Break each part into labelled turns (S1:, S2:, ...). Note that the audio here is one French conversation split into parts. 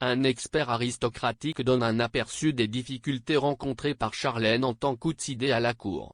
S1: un expert aristocratique donne un aperçu des difficultés rencontrées par Charlène en tant qu'outsider à la cour.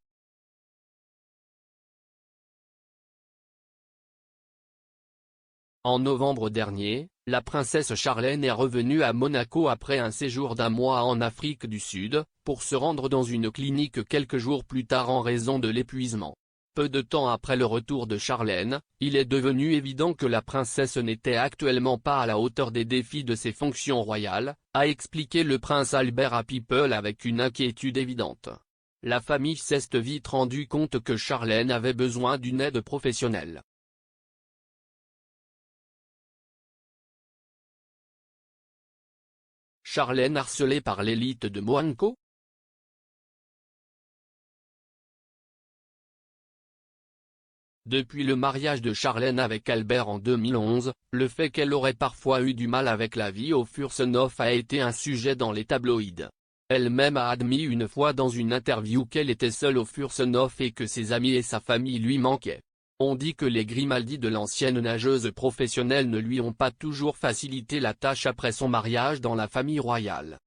S1: En novembre dernier, la princesse Charlène est revenue à Monaco après un séjour d'1 mois en Afrique du Sud, pour se rendre dans une clinique quelques jours plus tard en raison de l'épuisement. Peu de temps après le retour de Charlène, il est devenu évident que la princesse n'était actuellement pas à la hauteur des défis de ses fonctions royales, a expliqué le prince Albert à People avec une inquiétude évidente. La famille s'est vite rendu compte que Charlène avait besoin d'une aide professionnelle. Charlène harcelée par l'élite de Monaco? Depuis le mariage de Charlène avec Albert en 2011, le fait qu'elle aurait parfois eu du mal avec la vie au Furstenhof a été un sujet dans les tabloïds. Elle-même a admis une fois dans une interview qu'elle était seule au Furstenhof et que ses amis et sa famille lui manquaient. On dit que les Grimaldi de l'ancienne nageuse professionnelle ne lui ont pas toujours facilité la tâche après son mariage dans la famille royale.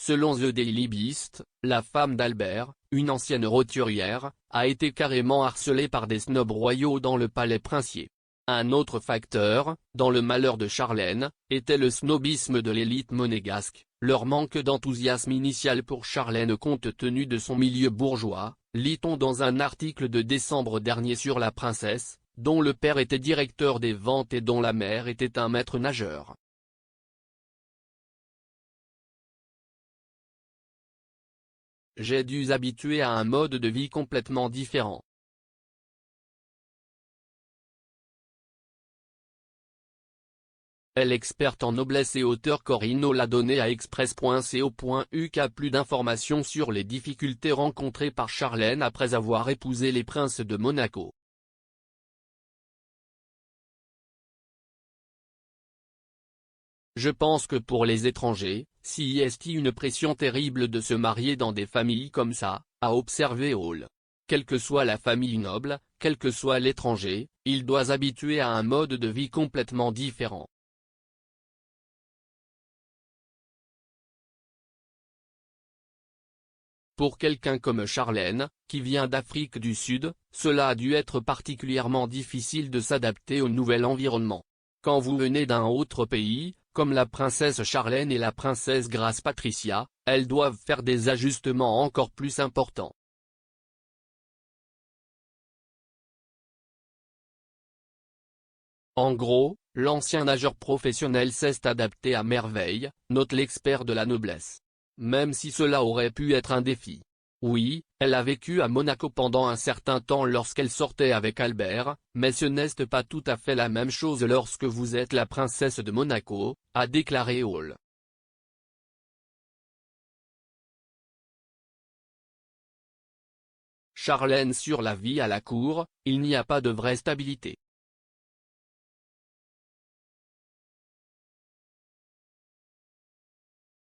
S1: Selon The Daily Beast, la femme d'Albert, une ancienne roturière, a été carrément harcelée par des snobs royaux dans le palais princier. Un autre facteur, dans le malheur de Charlène, était le snobisme de l'élite monégasque, leur manque d'enthousiasme initial pour Charlène compte tenu de son milieu bourgeois, lit-on dans un article de décembre dernier sur la princesse, dont le père était directeur des ventes et dont la mère était un maître nageur. J'ai dû m'habituer à un mode de vie complètement différent. L'experte en noblesse et auteur Corinne O l'a donné à Express.co.uk. Plus d'informations sur les difficultés rencontrées par Charlène après avoir épousé les princes de Monaco. Je pense que pour les étrangers, s'il y a une pression terrible de se marier dans des familles comme ça, a observé Hall. Quelle que soit la famille noble, quel que soit l'étranger, il doit s'habituer à un mode de vie complètement différent. Pour quelqu'un comme Charlène, qui vient d'Afrique du Sud, cela a dû être particulièrement difficile de s'adapter au nouvel environnement. Quand vous venez d'un autre pays, comme la princesse Charlène et la princesse Grace Patricia, elles doivent faire des ajustements encore plus importants. En gros, l'ancien nageur professionnel s'est adapté à merveille, note l'expert de la noblesse. Même si cela aurait pu être un défi. Oui, elle a vécu à Monaco pendant un certain temps lorsqu'elle sortait avec Albert, mais ce n'est pas tout à fait la même chose lorsque vous êtes la princesse de Monaco, a déclaré Hall. Charlène sur la vie à la cour, il n'y a pas de vraie stabilité.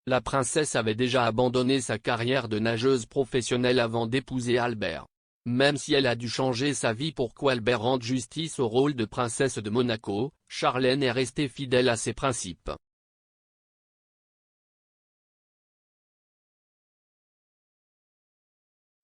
S1: La princesse avait déjà abandonné sa carrière de nageuse professionnelle avant d'épouser Albert. Même si elle a dû changer sa vie pour qu'Albert rende justice au rôle de princesse de Monaco, Charlène est restée fidèle à ses principes.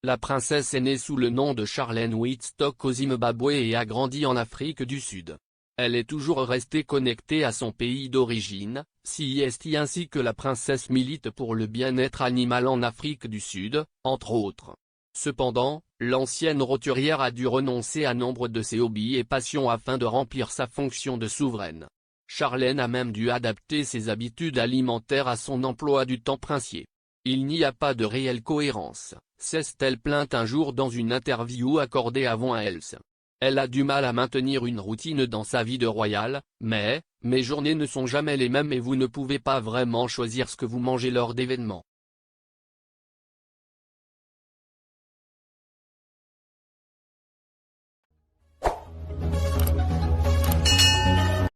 S1: La princesse est née sous le nom de Charlène Whitstock au Zimbabwe et a grandi en Afrique du Sud. Elle est toujours restée connectée à son pays d'origine, CIST, ainsi que la princesse milite pour le bien-être animal en Afrique du Sud, entre autres. Cependant, l'ancienne roturière a dû renoncer à nombre de ses hobbies et passions afin de remplir sa fonction de souveraine. Charlène a même dû adapter ses habitudes alimentaires à son emploi du temps princier. Il n'y a pas de réelle cohérence, s'est-elle plainte un jour dans une interview accordée avant Health. Elle a du mal à maintenir une routine dans sa vie de royale, mais, mes journées ne sont jamais les mêmes et vous ne pouvez pas vraiment choisir ce que vous mangez lors d'événements.